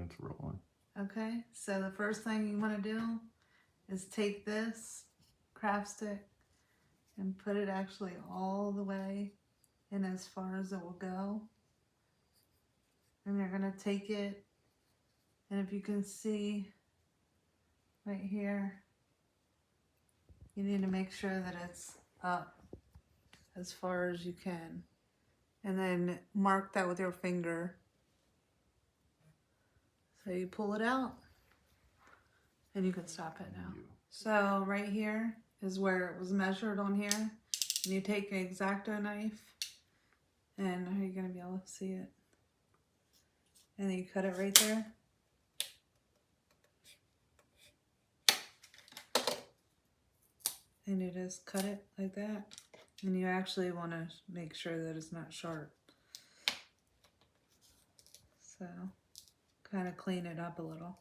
it's rolling. Okay, so the first thing you want to do is take this craft stick and put it actually all the way in as far as it will go. And you're going to take it, and if you can see right here, you need to make sure that it's up as far as you can. And then mark that with your finger. So you pull it out, and you can stop it now. So right here is where it was measured on here. And you take an X-Acto knife, and are you going to be able to see it? And then you cut it right there. And you just cut it like that. And you actually want to make sure that it's not sharp. So kind of clean it up a little.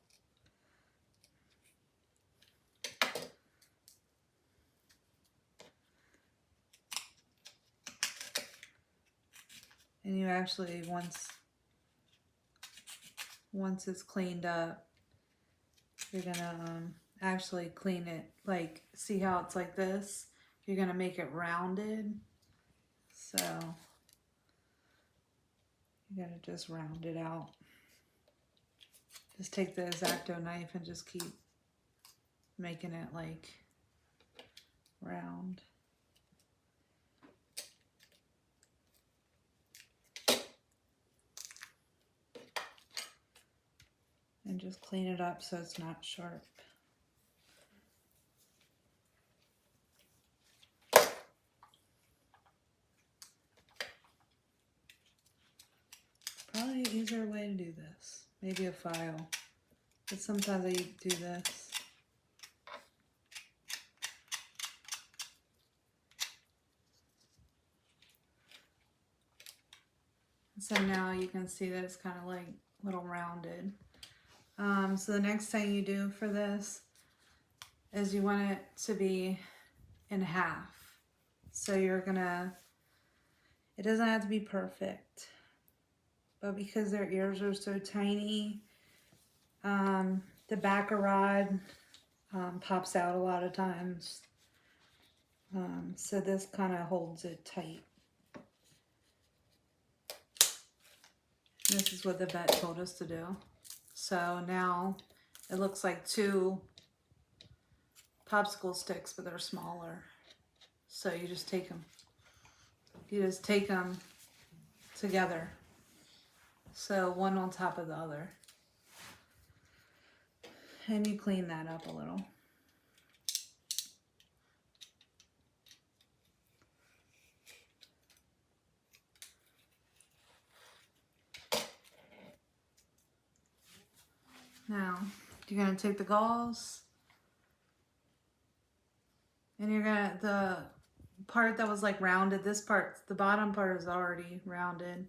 And you actually, once it's cleaned up, you're gonna actually clean it, like, see how it's like this? You're gonna make it rounded. So you gotta just round it out. Just take the X-Acto knife and just keep making it like round. And just clean it up so it's not sharp. Probably an easier way to do this. Maybe a file. But sometimes I do this. So now you can see that it's kind of like a little rounded. So the next thing you do for this is you want it to be in half. So you're gonna, it doesn't have to be perfect, but because their ears are so tiny, the backer rod pops out a lot of times. So this kind of holds it tight. This is what the vet told us to do. So now it looks like 2 popsicle sticks, but they're smaller. So you just take them. You just take them together. So one on top of the other. And you clean that up a little. Now, you're going to take the galls, and you're going to, the part that was like rounded, this part, the bottom part is already rounded.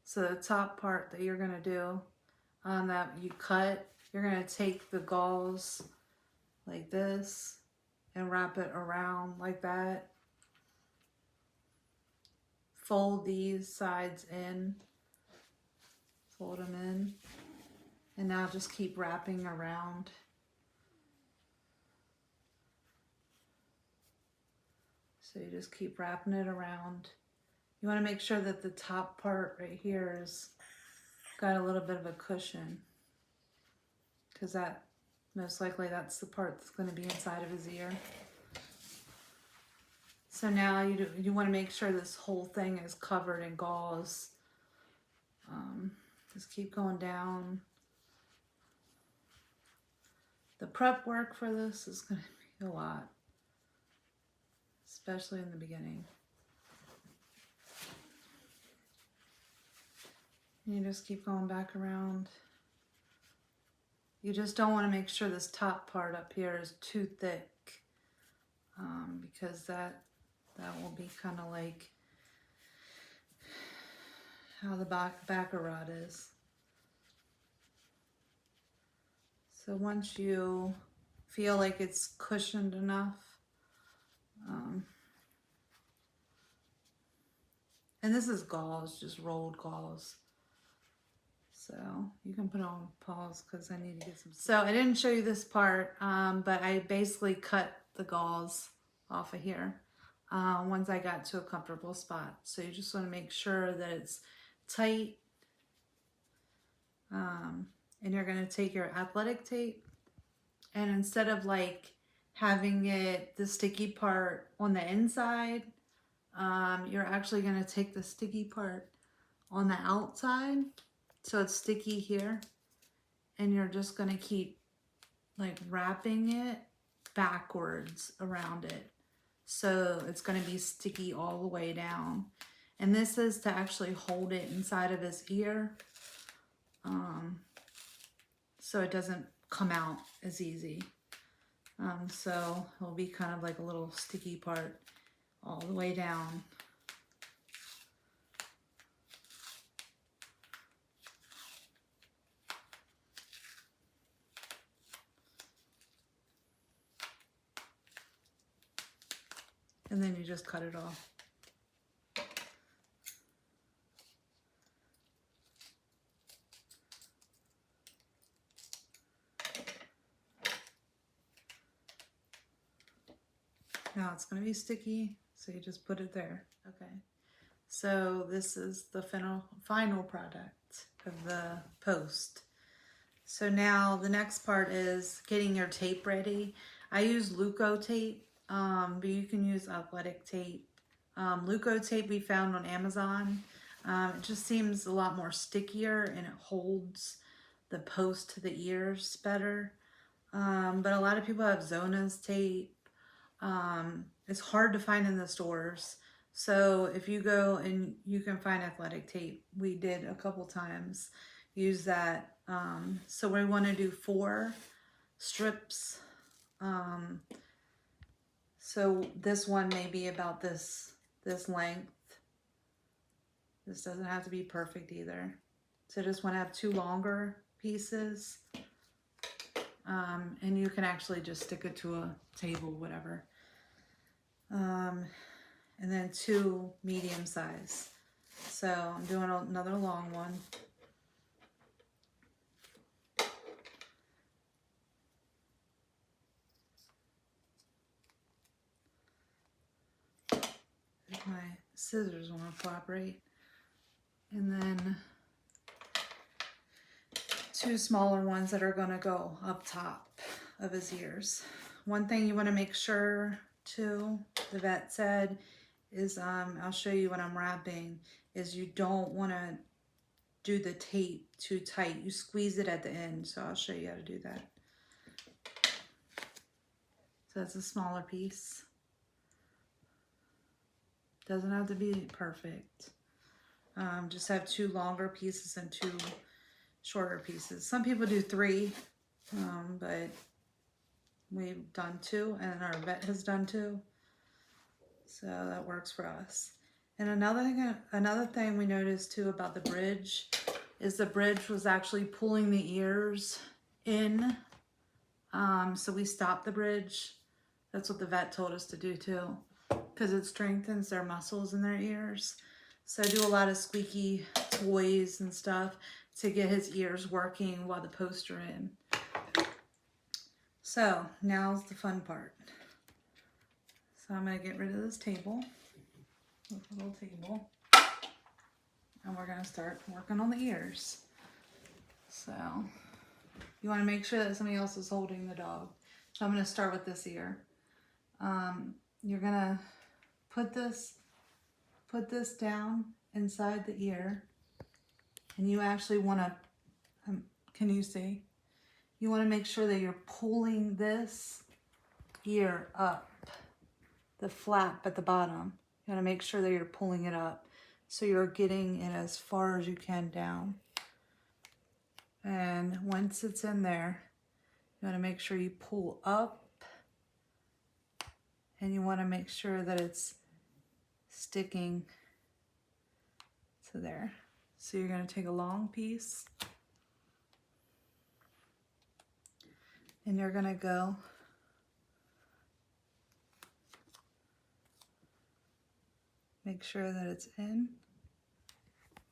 So the top part that you're going to do, that you cut, you're going to take the galls like this and wrap it around like that. Fold these sides in, fold them in. And now just keep wrapping around. So you just keep wrapping it around. You want to make sure that the top part right here is got a little bit of a cushion, because that, most likely that's the part that's going to be inside of his ear. So now you want to make sure this whole thing is covered in gauze. Just keep going down. The prep work for this is going to be a lot, especially in the beginning. You just keep going back around. You just don't want to make sure this top part up here is too thick, because that will be kind of like how the backer rod is. So once you feel like it's cushioned enough, and this is gauze, just rolled gauze. So you can put on pause because I need to get some. So I didn't show you this part, but I basically cut the gauze off of here once I got to a comfortable spot. So you just want to make sure that it's tight. And you're going to take your athletic tape, and instead of like having it, the sticky part on the inside, you're actually going to take the sticky part on the outside. So it's sticky here, and you're just going to keep like wrapping it backwards around it. So it's going to be sticky all the way down. And this is to actually hold it inside of his ear. So it doesn't come out as easy. So it'll be kind of like a little sticky part all the way down. And then you just cut it off. Now it's going to be sticky, so you just put it there. Okay. So this is the final product of the post. So now the next part is getting your tape ready. I use Luco tape, but you can use athletic tape. Luco tape we found on Amazon. It just seems a lot more stickier and it holds the post to the ears better. But a lot of people have Zona's tape. It's hard to find in the stores. So if you go and you can find athletic tape, we did a couple times use that. So we want to do 4 strips. So this one may be about this length. This doesn't have to be perfect either. So just want to have 2 longer pieces. And you can actually just stick it to a table, whatever. And then 2 medium size. So I'm doing another long one. If my scissors want to cooperate. And then 2 smaller ones that are going to go up top of his ears. One thing you want to make sure too, the vet said, is I'll show you when I'm wrapping, is you don't want to do the tape too tight. You squeeze it at the end, so I'll show you how to do that. So that's a smaller piece. Doesn't have to be perfect. Just have 2 longer pieces and 2 shorter pieces. Some people do 3, but we've done 2, and our vet has done 2. So that works for us. And another thing we noticed too about the bridge is the bridge was actually pulling the ears in. So we stopped the bridge. That's what the vet told us to do too, because it strengthens their muscles in their ears. So I do a lot of squeaky toys and stuff to get his ears working while the posts are in. So now's the fun part. So I'm going to get rid of this table, this little table, and we're going to start working on the ears. So you want to make sure that somebody else is holding the dog. So I'm going to start with this ear. You're going to put this down inside the ear, and you actually want to, can you see? You want to make sure that you're pulling this ear up, the flap at the bottom. You want to make sure that you're pulling it up so you're getting it as far as you can down. And once it's in there, you want to make sure you pull up, and you want to make sure that it's sticking to there. So you're going to take a long piece, and you're going to go make sure that it's in.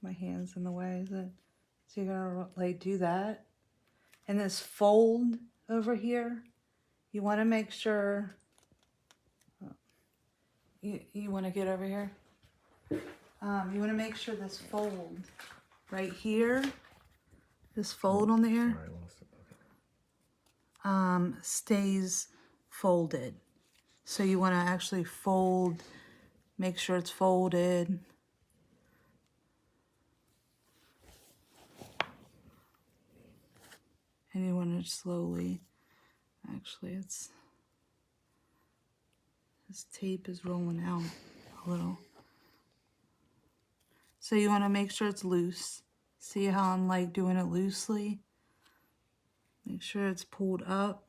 My hand's in the way, is it? So you're gonna like do that. And this fold over here, you wanna make sure, you wanna get over here? You wanna make sure this fold right here, this fold on there, Sorry, I lost it. Okay. stays folded. So you wanna actually fold, make sure it's folded. And you want to slowly, actually it's, this tape is rolling out a little. So you want to make sure it's loose. See how I'm like doing it loosely? Make sure it's pulled up,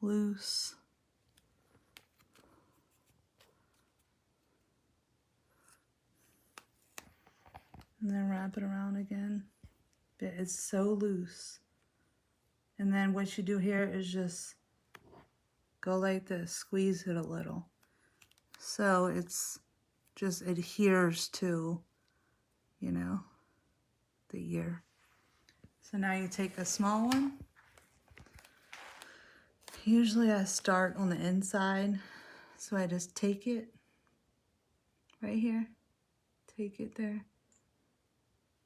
loose. And then wrap it around again. But it's so loose. And then what you do here is just go like this, squeeze it a little. So it's just adheres to, you know, the ear. So now you take a small one. Usually I start on the inside. So I just take it right here, take it there,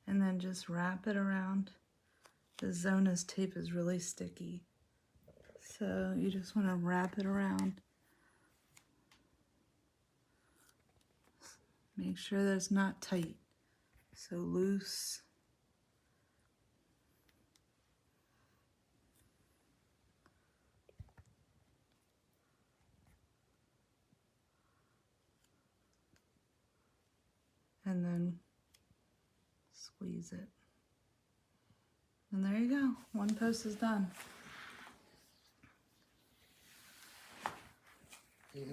and then just wrap it around. The Zona's tape is really sticky. So you just want to wrap it around. Make sure that it's not tight. So loose. And then squeeze it. And there you go. One post is done. Yeah.